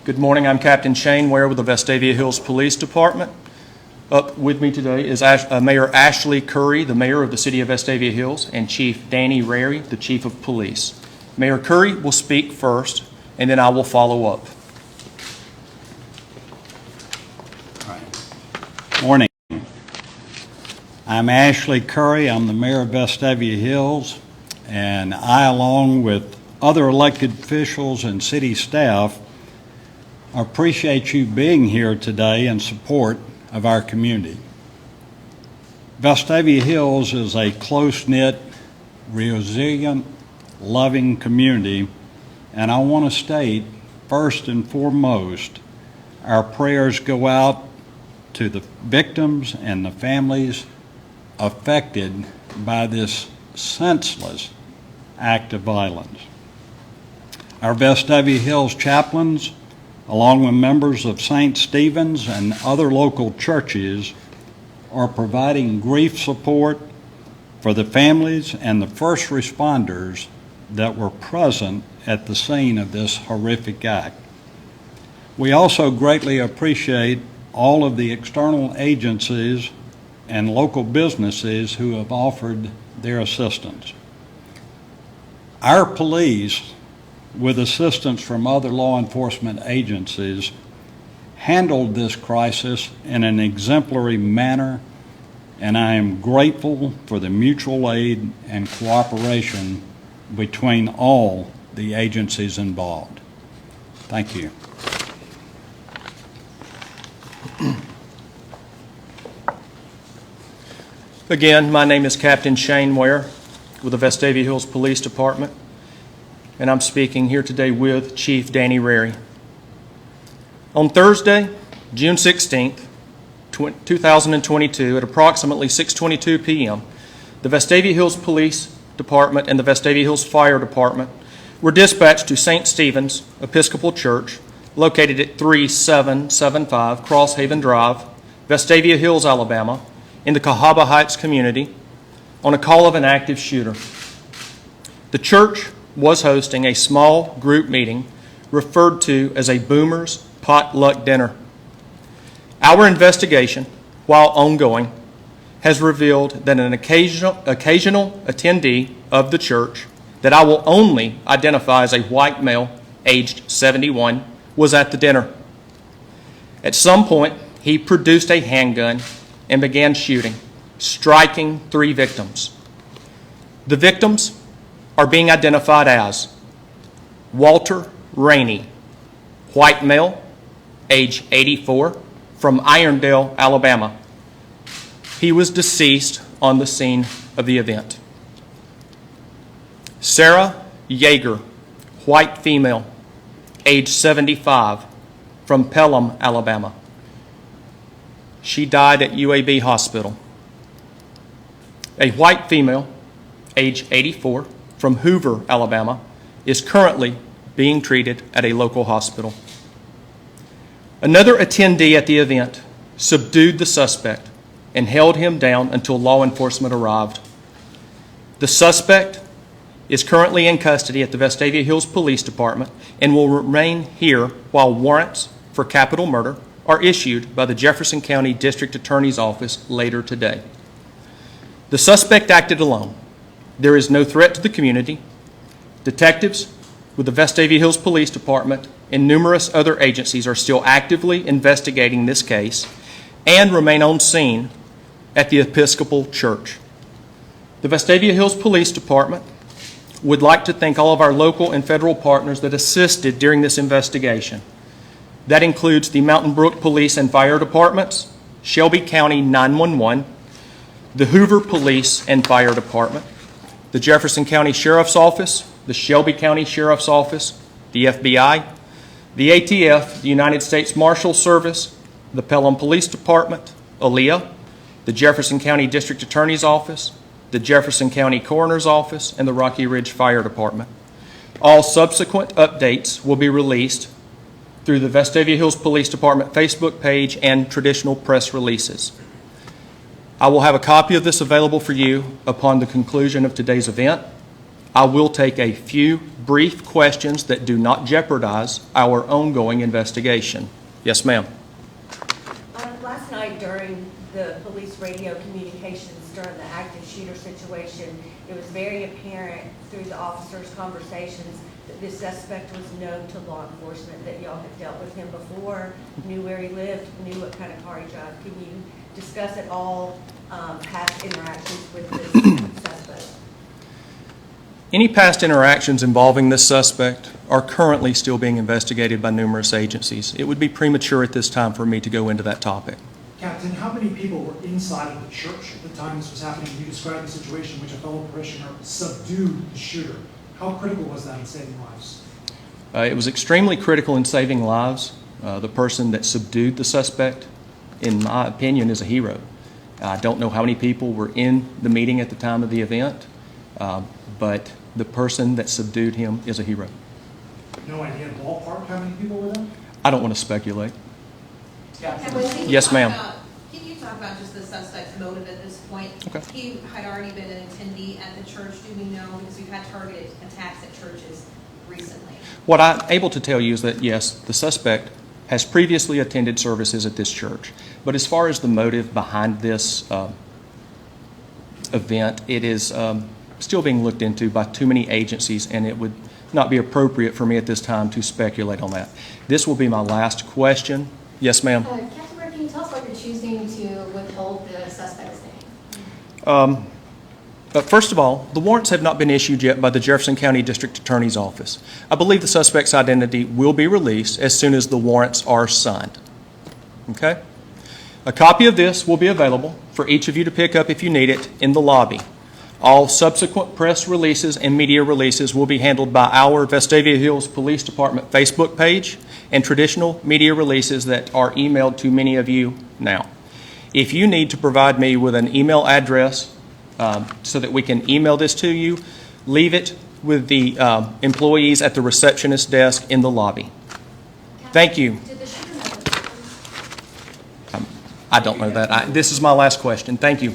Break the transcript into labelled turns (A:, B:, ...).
A: Good morning, I'm Captain Shane Ware with the Vestavia Hills Police Department. Up with me today is Mayor Ashley Curry, the mayor of the city of Vestavia Hills, and Chief Danny Rary, the chief of police. Mayor Curry will speak first, and then I will follow up.
B: Morning. I'm Ashley Curry. I'm the mayor of Vestavia Hills, and I, along with other elected officials and city staff, appreciate you being here today in support of our community. Vestavia Hills is a close-knit, resilient, loving community, and I want to state, first and foremost, our prayers go out to the victims and the families affected by this senseless act of violence. Our Vestavia Hills chaplains, along with members of St. Stephen's and other local churches, are providing grief support for the families and the first responders that were present at the scene of this horrific act. We also greatly appreciate all of the external agencies and local businesses who have offered their assistance. Our police, with assistance from other law enforcement agencies, handled this crisis in an exemplary manner, and I am grateful for the mutual aid and cooperation between all the agencies involved. Thank you.
A: Again, my name is Captain Shane Ware with the Vestavia Hills Police Department, and I'm speaking here today with Chief Danny Rary. On Thursday, June 16th, 2022, at approximately 6:22 p.m., the Vestavia Hills Police Department and the Vestavia Hills Fire Department were dispatched to St. Stephen's Episcopal Church, located at 3775 Crosshaven Drive, Vestavia Hills, Alabama, in the Cahaba Heights community, on a call of an active shooter. The church was hosting a small group meeting referred to as a Boomers Potluck Dinner. Our investigation, while ongoing, has revealed that an occasional attendee of the church that I will only identify as a white male aged 71 was at the dinner. At some point, he produced a handgun and began shooting, striking 3 victims. The victims are being identified as Walter Rainey, white male, age 84, from Irondale, Alabama. He was deceased on the scene of the event. Sarah Yeager, white female, age 75, from Pelham, Alabama. She died at UAB Hospital. A white female, age 84, from Hoover, Alabama, is currently being treated at a local hospital. Another attendee at the event subdued the suspect and held him down until law enforcement arrived. The suspect is currently in custody at the Vestavia Hills Police Department and will remain here while warrants for capital murder are issued by the Jefferson County District Attorney's Office later today. The suspect acted alone. There is no threat to the community. Detectives with the Vestavia Hills Police Department and numerous other agencies are still actively investigating this case and remain on scene at the Episcopal Church. The Vestavia Hills Police Department would like to thank all of our local and federal partners that assisted during this investigation. That includes the Mountain Brook Police and Fire Departments, Shelby County 911, the Hoover Police and Fire Department, the Jefferson County Sheriff's Office, the Shelby County Sheriff's Office, the FBI, the ATF, the United States Marshal Service, the Pelham Police Department, ALEA, the Jefferson County District Attorney's Office, the Jefferson County Coroner's Office, and the Rocky Ridge Fire Department. All subsequent updates will be released through the Vestavia Hills Police Department Facebook page and traditional press releases. I will have a copy of this available for you upon the conclusion of today's event. I will take a few brief questions that do not jeopardize our ongoing investigation. Yes, ma'am.
C: Last night during the police radio communications during the active shooter situation, it was very apparent through the officers' conversations that this suspect was known to law enforcement, that y'all had dealt with him before, knew where he lived, knew what kind of car he drove. Can you discuss at all past interactions with this suspect?
A: Any past interactions involving this suspect are currently still being investigated by numerous agencies. It would be premature at this time for me to go into that topic.
D: Captain, how many people were inside of the church at the time this was happening? You described the situation in which a fellow parishioner subdued the shooter. How critical was that in saving lives?
A: It was extremely critical in saving lives. The person that subdued the suspect, in my opinion, is a hero. I don't know how many people were in the meeting at the time of the event, but the person that subdued him is a hero.
D: No idea ballpark how many people were there?
A: I don't want to speculate.
E: Can
A: Yes, ma'am.
E: Can you talk about just the suspect's motive at this point?
A: Okay.
E: He had already been an attendee at the church, do we know? Because we've had targeted attacks at churches recently.
A: What I'm able to tell you is that, yes, the suspect has previously attended services at this church. But as far as the motive behind this event, it is still being looked into by too many agencies, and it would not be appropriate for me at this time to speculate on that. This will be my last question. Yes, ma'am.
F: Captain Burke, can you tell us why you're choosing to withhold the suspect's name?
A: First of all, the warrants have not been issued yet by the Jefferson County District Attorney's Office. I believe the suspect's identity will be released as soon as the warrants are signed. Okay? A copy of this will be available for each of you to pick up if you need it in the lobby. All subsequent press releases and media releases will be handled by our Vestavia Hills Police Department Facebook page and traditional media releases that are emailed to many of you now. If you need to provide me with an email address so that we can email this to you, leave it with the employees at the receptionist desk in the lobby. Thank you.
F: Did the shooter know?
A: I don't know that. This is my last question. Thank you.